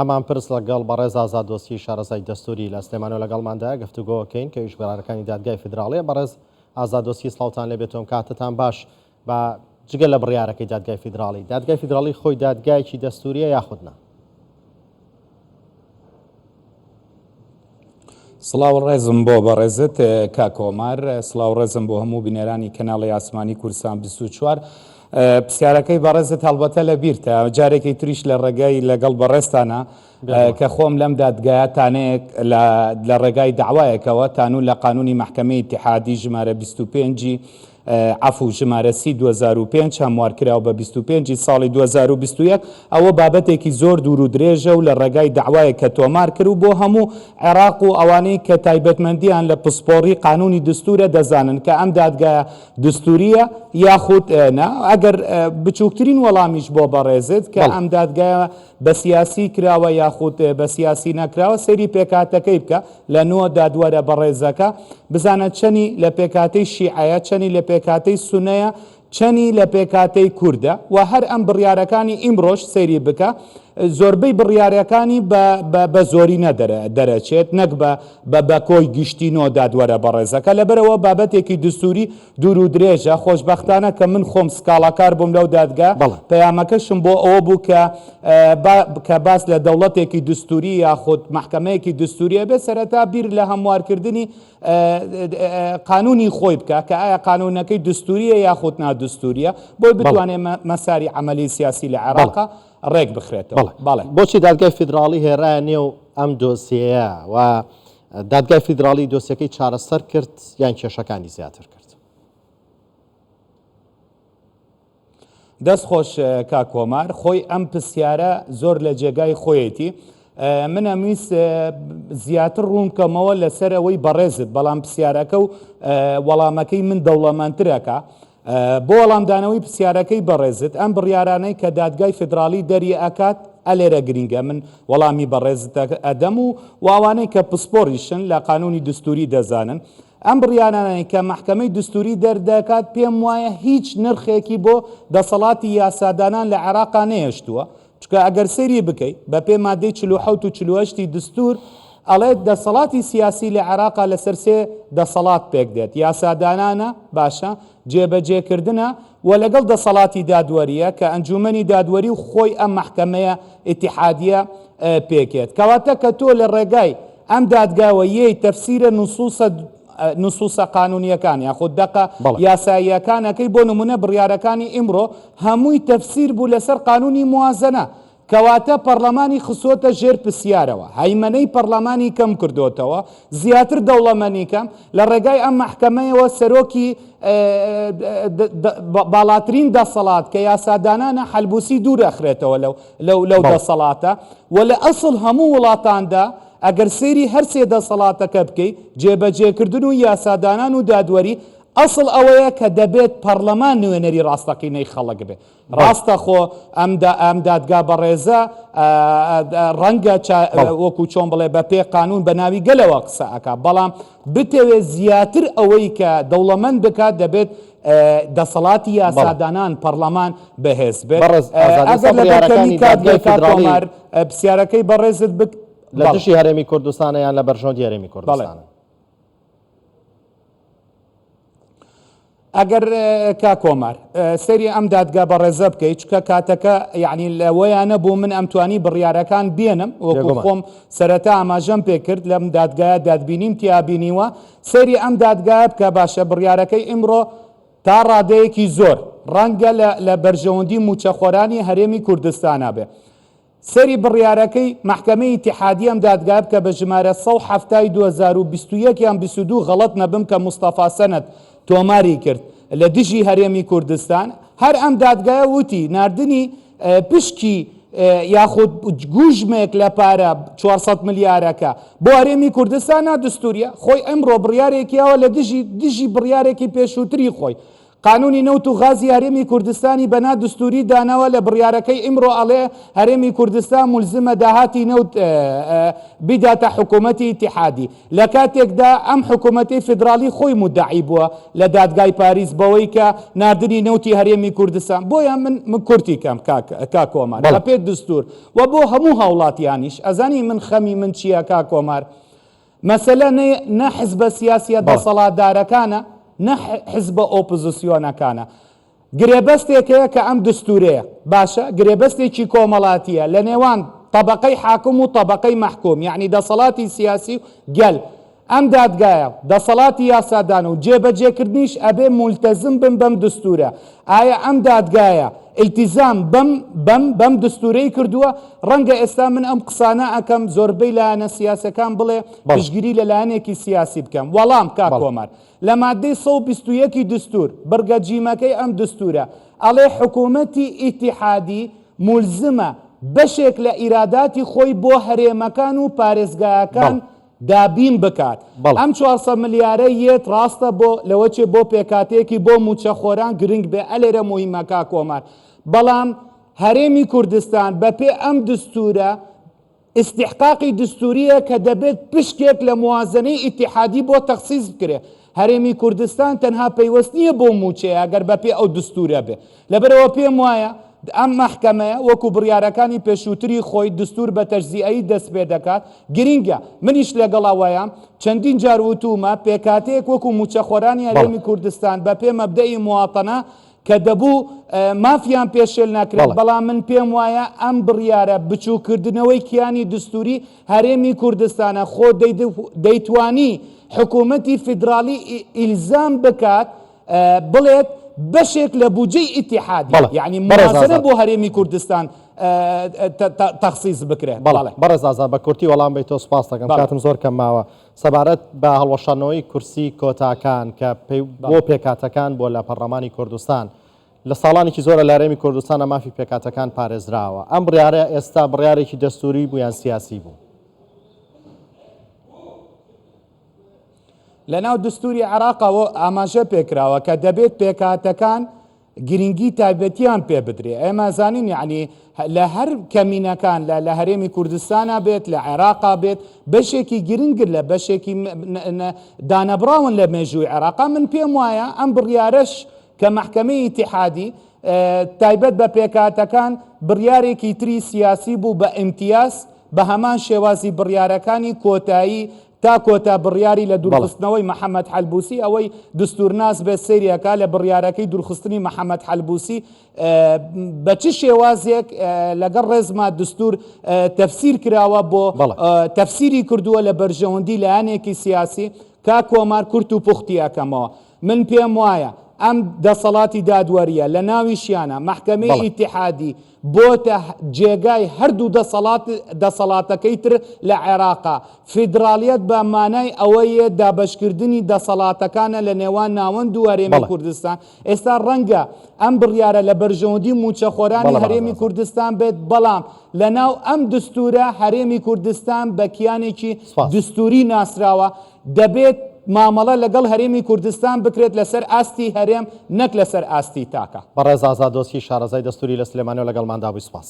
هەمان پرس لەگەڵ بەڕێز ئازادۆستی شارەزای دەستوری لە سلێمانەوە لەگەڵماندا گفتوگۆکەین کە ویژبەرەکانی دادگای فیدراڵیە. بەڕێز ئازادۆستی سڵاوتان لێبێتەوە، کاتتان باش. بە جگە لە بڕیارەکەی دادگای فیدراڵی خۆی دادگایکی دەستوریە یاخودنا؟ سڵاو ڕێزم بۆ بەڕێزت کاکۆمار، سڵاو ڕێزم بۆ هەموو بینێرانی کەناڵی ئاسمانی کوردستان 24. پرسیارەکەی بەڕێزت هەڵبەتە لە بیرتە، جارێکی تریش لە ڕێگای لەگەڵ بەڕێستانە کە خۆم لەم دادگایەتانەیەک لە ڕێگای داوایەکەوە تانوو لە قانونی محکەمەی ئیتیحادی ژمارە 25 عفو ژمارە 2005 هەموارکراوە بە 25 ساڵی 2021. ئەوە بابەتێکی زۆر دوور و درێژە و لە ڕێگای داوایە کە تۆمار کرد و بۆ هەموو عێراق و ئەوانەی کە تایبەتمەندیان لە پسپۆڕی قانونی دستورە دەزانن کە ئەم دادگایە دستوریە یاخود نا. ئەگەر بچووکترین وەڵامیش بۆ بەڕێزت کە ئەم دادگایە بە سیاسی کراوە یاخود بە سیاسی نەکراوە، سەیری پێکاتەکەی بکە لە نوۆ دادوەرە بەڕێزەکە، بزانە چەنی لە پێکاتەی شیعەیە، چەنی لە پێکاتەی سونەیە، چەنی لە پێکاتەی کووردە و هەر ئەم بڕیارەکانی ئیمڕۆژ سەیری بکە. زۆربەی بڕیارەکانی بە زۆری دەرەچێت، نەک بە کۆی گشتینەوە دادوەرە بەڕێزەکە. لەبەرەوە بابەتێکی دستوری دوور و درێژە. خۆشبەختانە کە من خۆم سکاڵاکار بووم لەو دادگا، پەیامەکەشم بۆ ئەوە بوو کە باس لە دەوڵەتێکی دستوری یاخود محکەمەیەکی دستوریە بێ سەرەتا بیر لە هەموارکردنی قانونی خۆی بکە کە ئایا قانونەکەی دستوریە یاخود نادستوریە، بۆی بتوانێت مەساری عملی سیاسی لە عێراقا ڕێک بخرێتەوە. بۆچی دادگای فیدراڵی هێرایە نێو ئەم دۆسیەیە و دادگای فیدراڵی دۆسیەکەی چارەسەر کرد یان کێشەکانی زیاتر کرد؟ دەست خۆش کاکۆمار، خۆی ئەم پرسیارە زۆر لە جێگای خۆیەتی. من ئەویست زیاتر ڕوونکەمەوە لەسەر ئەوەی بەڕێزت، بەڵام پرسیارەکە و وەڵامەکەی من دەوڵەمەندترەکە. بۆ وەڵامدانەوەی پرسیارەکەی بەڕێزت، ئەم بڕیارانەی کە دادگای فیدراڵی دەری ئەکات ئەلێرە گرنگە، من وەڵامی بەڕێزت ئەدەم و واوانەی کە پسپۆریشن لە قانونی دستوری دەزانن. ئەم بڕیارانەی کە محکەمەی دستوری دەردەکات پێم وایە هیچ نرخێکی بۆ دەسەڵاتی یاسادانان لە عێراقا نەهێشتووە، چکە ئەگەر سەیری بکەیت بە پێ مادەی 47 و 48 دستور ئەڵێت دەسەڵاتی سیاسی لە عێراقا لەسەر سێ دەسەڵات پێک دێت: یاسادانانە، باشە، جێبەجێکردنە و لەگەڵ دەسەڵاتی دادوەریە کە ئەنجومەنی دادوەری و خۆی ئەم محکەمەیە ئیتیحادیە پێکێت. کەواتە کە تۆ لە ڕێگای ئەم دادگاوە یەی تەفسیرە نصوصە قانونیەکان یاخود دەقە یاساییەکانەکەی، بۆ نمونە بڕیارەکانی ئیمڕۆ هەمووی تەفسیر بوو لەسەر قانونی موازنە، کەواتە پەرلەمانی خستۆتە ژێر پرسیارەوە، هەیمەنەی پەرلەمانی کەم کردوتەوە، زیاتر دەوڵەمەنی کەم لە ڕێگای ئەم محکەمەیەوە سەرۆکی باڵاترین دەسەڵات کە یاسادانانە حەلبوسی دوور ئەخرێتەوە لەو دەسەڵاتە. و لە ئەسڵ هەموو وڵاتاندا ئەگەر سەیری هەر سێ دەسەڵاتەکە بکەیت، جێبەجێکردن و یاسادانان و دادوەری، ئەسڵ ئەوەیە کە دەبێت پەرلەمان نوێنەری ڕاستەقینەی خەڵک بێت. ڕاستە خۆ ئەم دادگا بەڕێزە ڕەنگە وەکو چۆن بڵێ بە پێ قانون بە ناوی گەلەوە قسە ئەکا، بەڵام بتەوێت زیاتر ئەوەی کە دەوڵەمەند بکات دەبێت دەسەڵاتی یاسادانان پەرلەمان بەهێز بێت. ئەگەر لە دەرکەمی کاتێکاتۆمار پرسیارەکەی بەڕێزت بک لە دژی هەرێمی کوردستانە یان لە بەرژەوەندی هەرێمی کوردستانە؟ ئەگەر کاکۆمار سەری ئەم دادگا بەڕێزە بکەیت، چکە کاتەکە یعنی لەوەیانە بوو من ئەمتوانی بڕیارەکان بێنم وەکو خۆم سەرەتا ئاماژەم پێ کرد لەم دادگایە دادبینیم تیابینیوە، سەری ئەم دادگایە بکە باشە بڕیارەکەی ئیمڕۆ تا ڕادەیەکی زۆر ڕەنگە لە بەرژەوەندی موچەخۆرانی هەرێمی کوردستانە بێ. سەری بڕیارەکەی محکەمەی ئیتیحادی ئەم دادگا بکە بە ژمارە 170 2021 یان 22 غەڵەت نەبم کە موستەفا سەنەد تۆماری کرد لە دژی هەرێمی کوردستان. هەر ئەم دادگایە وتی ناردنی پشکی یاخود گوژمێک لە پارە 400 ملیارەکە بۆ هەرێمی کوردستان نادستوریە. خۆی ئەمڕۆ بڕیارێکیەوە لە دژی بڕیارێکی پێشووتری خۆی قانونی نەوت و غازی هەرێمی کوردستانی بەنا دستوری داناوە لە بڕیارەکەی ئیمڕۆ ئەڵێ هەرێمی کوردستان ملزمە داهاتی نەوت بداتە حکوومەتی ئیتیحادی لە کاتێکدا ئەم حکوومەتی فدرالی خۆی مدعی بووە لە دادگای پاریس بەوەی کە نردنی نەوتی هەرێمی کوردستان بۆیە من کورتی کەم کا کۆمار لە پێ دستور و بۆ هەموو هاوڵاتیانیش ئەزانی من خەمی من چییە کا کۆمار مەسەلە نە حزبە سیاسیە دەسەڵاتدارەکانە نە حزبە ئۆپۆزیسیۆنەکانە گرێبەستێکەیە کە ئەم دستورەیە باشە گرێبەستێکی کۆمەڵاتیە لە نێوان طبقەی حاکم و طبقەی مەحکوم یعنی دەسەڵاتی سیاسی و گەل ئەم دادگایە دەسەڵاتی یاسادان و جێبەجێکردنیش ئەبێ مولتەزم بن بەم دستورە ئایا ئەم دادگایە ئیلتیزام بەم دستورەی کردووە ڕەنگە ئێستا من ئەم قسانە ئەەکەم زۆربەی لایەنە سیاسەکان بڵێ پشگیری لە لایەنێکی سیاسی بکەم وەڵام کا کۆمار لە مادەی 121 دستور بڕگەجیمەکەی ئەم دستورە ئەڵێ حکوومەتی ئیتیحادی مولزمە بەشێک لە ئیراداتی خۆی بۆ هەرێمەکان و پارێزگایەکان دابین بکات ئەم 400 ملیارە یەت ڕاستە بۆ لەوەچێ بۆ پێکاتەیەکی بۆ موچەخۆران گرنگ بێ ئەلێرە مهمەکە کۆمار بەڵام هەرێمی کوردستان بەپێ ئەم دستورە استحقاقی دستوریە کە دەبێت پشکێک لە موازنەی ئیتیحادی بۆ تەخسیس بکرێ هەرێمی کوردستان تەنها پەیوەست نییە بۆ موچەیە ئەگەر بەپێ ئەو دستورە بێ لەبەرەوە پێم وایە ئەم مەحکەمەیە وەکو بڕیارەکانی پێشووتری خۆی دستور بە تەجزیعی دەست پێ دەکات گرنگە منیش لەگەڵاوەیە چەندین جار وتومە پێکاتەیەک وەکو موچەخۆرانی هەرێمی کوردستان بە پێ مەبدەئی مواتەنە کە دەبوو مافیان پێشێل ناکرێت بەڵام من پێم وایە ئەم بڕیارە بچووکردنەوەی کیانی دستوری هەرێمی کوردستانە خۆ دەیتوانی حکوومەتی فدرالی ئیلزام بکات بڵێت بەشێک لە بودجەی ئیتیحادی یعنی موازنە بۆ هەرێمی کوردستان تەخسیس بکرێت بەڕێز ئازاد بە کورتی وەڵام بیتۆ سوپاس دەکەم کاتم زۆر کەم ماوە سەبارەت بە هەڵوەشانەوەی کورسی کۆتاکان کە بۆ پێکاتەکان بۆ لە پەرلەمانی کوردستان لە ساڵانێکی زۆرە لە هەرێمی کوردستانە مافی پێکاتەکان پارێزراوە ئەم بڕیارە ئێستا بڕیارێکی دەستوری بوو یان سیاسی بوو لە ناو دستوری عێراقەوە ئاماژە پێکراوە کە دەبێت پێکاتەکان گرنگی تایبەتیان پێ بدرێ ئێمە زانین یعنی لە هەر کەمینەکان لە هەرێمی کوردستانە بێت لە عێراقا بێت بەشێکی گرنگ لە بەشێکی دانەبراون لە مێژووی عێراقا من پێم وایە ئەم بڕیارەش کە مەحکەمەی ئیتیحادی تایبەت بە پێکاتەکان بڕیارێکی تری سیاسی بوو بە ئیمتیاز بە هەمان شێوازی بڕیارەکانی کۆتایی تا کۆتا بڕیاری لە دوورخستنەوەی محەممەد حەلبوسی ئەوەی دستورناس بێت سریەکە لە بڕیارەکەی دوورخستنی محەممەد حەلبوسی بە چ شێوازێک لەگەڵ ڕێزما دستور تەفسیر کراوە بۆ تەفسیری کردووە لە بەرژەوەندی لایەنێکی سیاسی کا کۆمار کورت و پوختیەکەمەوە من پێم وایە ئەم دەسەڵاتی دادوەریە لە ناویشیانە مەحکەمەی ئیتیحادی بۆتە جێگای هەردوو دەسەڵاتەکەی تر لە عێراقا فیدرالیەت بە مانای ئەوەیە دابەشکردنی دەسەڵاتەکانە لە نێوان ناوەند و هەرێمی کوردستان ئێستا ڕەنگە ئەم بڕیارە لە بەرژەوەندی موچەخۆرانی هەرێمی کوردستان بێت بەڵام لە ناو ئەم دستورە هەرێمی کوردستان بە کیانێکی دستوری ناسراوە دەبێت مامەڵە لەگەڵ هەرێمی کوردستان بکرێت لەسەر ئاستی هەرێم نەک لەسەر ئاستی تاکە بەڕێز ئازاد دۆستی شارەزای دەستوری لە سلێمانیەوە لەگەڵماندا بووی سوپاس